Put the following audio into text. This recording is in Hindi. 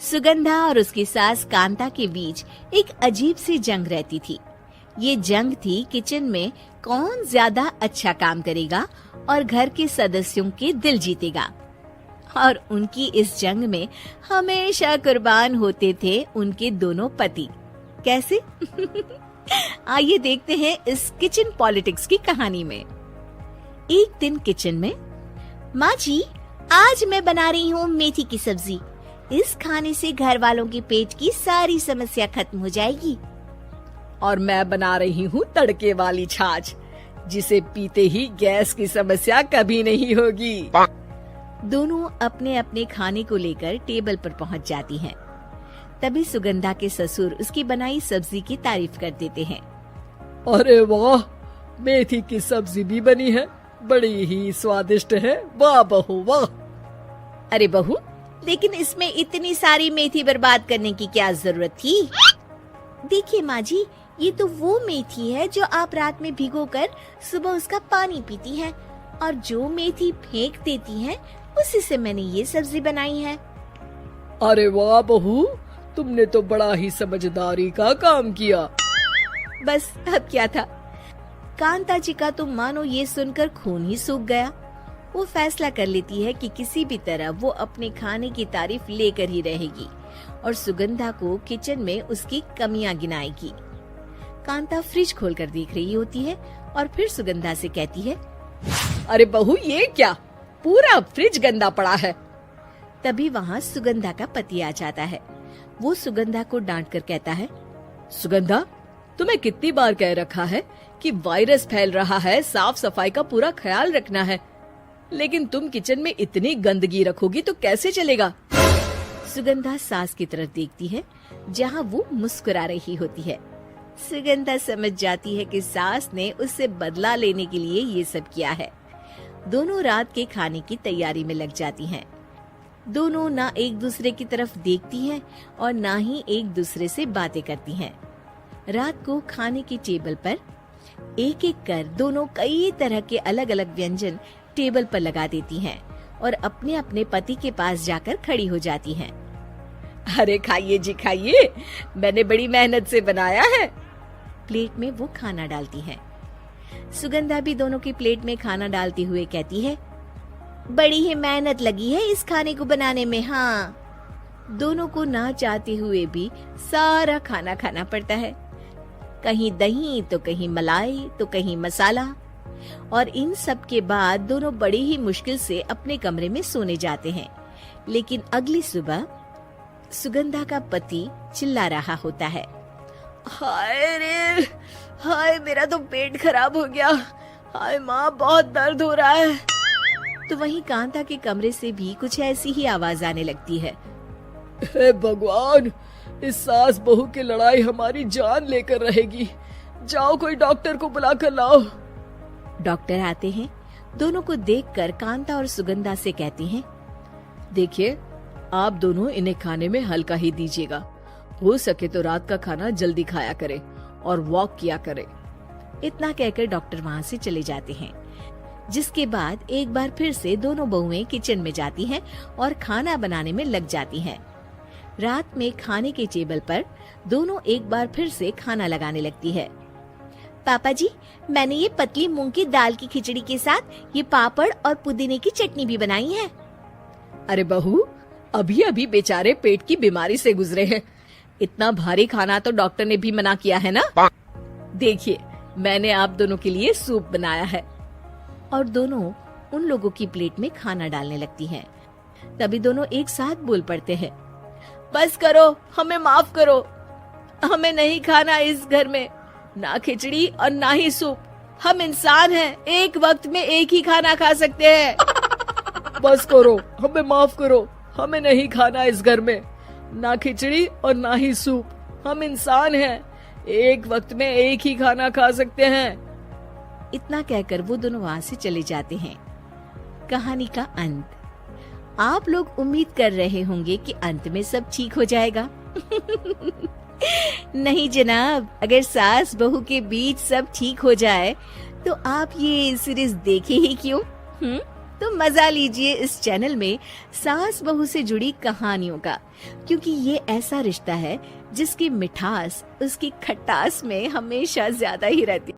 सुगंधा और उसकी सास कांता के बीच एक अजीब सी जंग रहती थी। ये जंग थी किचन में कौन ज्यादा अच्छा काम करेगा और घर के सदस्यों के दिल जीतेगा। और उनकी इस जंग में हमेशा कुर्बान होते थे उनके दोनों पति। कैसे? आइए देखते हैं इस किचन पॉलिटिक्स की कहानी में। एक दिन किचन में, माँ जी, आज मैं बना रही हूँ मेथी की सब्जी। इस खाने से घर वालों के पेट की सारी समस्या खत्म हो जाएगी। और मैं बना रही हूँ तड़के वाली छाछ, जिसे पीते ही गैस की समस्या कभी नहीं होगी। दोनों अपने अपने खाने को लेकर टेबल पर पहुँच जाती हैं। तभी सुगंधा के ससुर उसकी बनाई सब्जी की तारीफ कर देते हैं। अरे वाह, मेथी की सब्जी भी बनी है, बड़ी ही स्वादिष्ट है। वाह बहू वाह। अरे बहू, लेकिन इसमें इतनी सारी मेथी बर्बाद करने की क्या जरूरत थी? देखिए माँ जी, ये तो वो मेथी है जो आप रात में भिगोकर सुबह उसका पानी पीती हैं, और जो मेथी फेंक देती हैं, उसी से मैंने ये सब्जी बनाई है। अरे वाह बहू, तुमने तो बड़ा ही समझदारी का काम किया। बस अब क्या था, कांता जी का तो मानो ये सुनकर खून ही सूख गया। वो फैसला कर लेती है कि किसी भी तरह वो अपने खाने की तारीफ लेकर ही रहेगी और सुगंधा को किचन में उसकी कमियां गिनाएगी। कांता फ्रिज खोलकर देख रही होती है और फिर सुगंधा से कहती है, अरे बहू, ये क्या, पूरा फ्रिज गंदा पड़ा है। तभी वहाँ सुगंधा का पति आ जाता है। वो सुगंधा को डांट कर कहता है, सुगंधा, तुम्हें कितनी बार कह रखा है कि वायरस फैल रहा है, साफ सफाई का पूरा ख्याल रखना है, लेकिन तुम किचन में इतनी गंदगी रखोगी तो कैसे चलेगा। सुगंधा सास की तरफ देखती है जहाँ वो मुस्कुरा रही होती है। सुगंधा समझ जाती है कि सास ने उससे बदला लेने के लिए ये सब किया है। दोनों रात के खाने की तैयारी में लग जाती हैं। दोनों ना एक दूसरे की तरफ देखती हैं और ना ही एक दूसरे से बातें करती हैं। रात को खाने की टेबल पर एक एक कर दोनों कई तरह के अलग अलग व्यंजन टेबल पर लगा देती हैं और अपने अपने पति के पास जाकर खड़ी हो जाती हैं। अरे खाइए जी खाइए, मैंने बड़ी मेहनत से बनाया है। प्लेट में वो खाना डालती हैं। सुगंधा भी दोनों की प्लेट में खाना डालते हुए कहती है, बड़ी ही मेहनत लगी है इस खाने को बनाने में। हाँ, दोनों को ना चाहते हुए भी सारा खाना खाना पड़ता है। कहीं दही तो कहीं मलाई तो कहीं मसाला। और इन सब के बाद दोनों बड़ी ही मुश्किल से अपने कमरे में सोने जाते हैं। लेकिन अगली सुबह सुगंधा का पति चिल्ला रहा होता है, हाय रे, हाय मेरा तो पेट खराब हो गया, हाय माँ बहुत दर्द हो रहा है। तो वहीं कांता के कमरे से भी कुछ ऐसी ही आवाज आने लगती है। हे भगवान, इस सास बहू की लड़ाई हमारी जान लेकर रहेगी। जाओ कोई डॉक्टर को बुला कर लाओ। डॉक्टर आते हैं। दोनों को देखकर कांता और सुगंधा से कहते हैं, देखिए, आप दोनों इन्हें खाने में हल्का ही दीजिएगा। हो सके तो रात का खाना जल्दी खाया करें और वॉक किया करें। इतना कहकर डॉक्टर वहाँ से चले जाते हैं। जिसके बाद एक बार फिर से दोनों बहुएं किचन में जाती हैं और खाना बनाने में लग जाती हैं। रात में खाने के टेबल पर दोनों एक बार फिर से खाना लगाने लगती है। पापा जी, मैंने ये पतली मूंग की दाल की खिचड़ी के साथ ये पापड़ और पुदीने की चटनी भी बनाई है। अरे बहू, अभी अभी बेचारे पेट की बीमारी से गुजरे हैं, इतना भारी खाना तो डॉक्टर ने भी मना किया है ना। देखिए, मैंने आप दोनों के लिए सूप बनाया है। और दोनों उन लोगों की प्लेट में खाना डालने लगती हैं। तभी दोनों एक साथ बोल पड़ते हैं, बस करो, हमें माफ करो, हमें नहीं खाना इस घर में ना खिचड़ी और ना ही सूप। हम इंसान हैं, एक वक्त में एक ही खाना खा सकते हैं। बस करो, हमें माफ करो, हमें नहीं खाना इस घर में ना खिचड़ी और ना ही सूप। हम इंसान हैं, एक वक्त में एक ही खाना खा सकते हैं। इतना कहकर वो दोनों वहाँ से चले जाते हैं। कहानी का अंत। आप लोग उम्मीद कर रहे होंगे कि अंत में सब ठीक हो जाएगा। नहीं जनाब, अगर सास बहू के बीच सब ठीक हो जाए तो आप ये सीरीज देखे ही क्यों? तो मजा लीजिए इस चैनल में सास बहू से जुड़ी कहानियों का, क्योंकि ये ऐसा रिश्ता है जिसकी मिठास उसकी खटास में हमेशा ज्यादा ही रहती है।